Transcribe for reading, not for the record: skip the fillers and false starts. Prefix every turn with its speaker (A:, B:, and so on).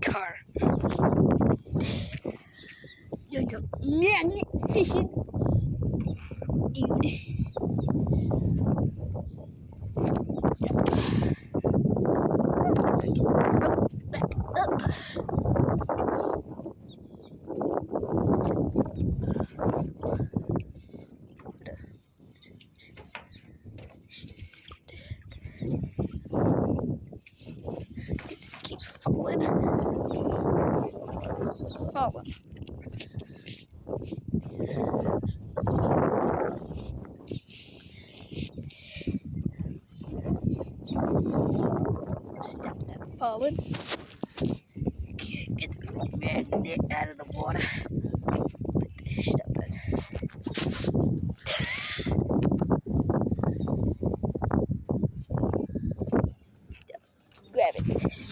A: Car. There's a magnet fishing. Dude. Back up. Keeps falling. Falling. Stop that falling. Okay, get the magnet out of the water. Stop that. Grab it.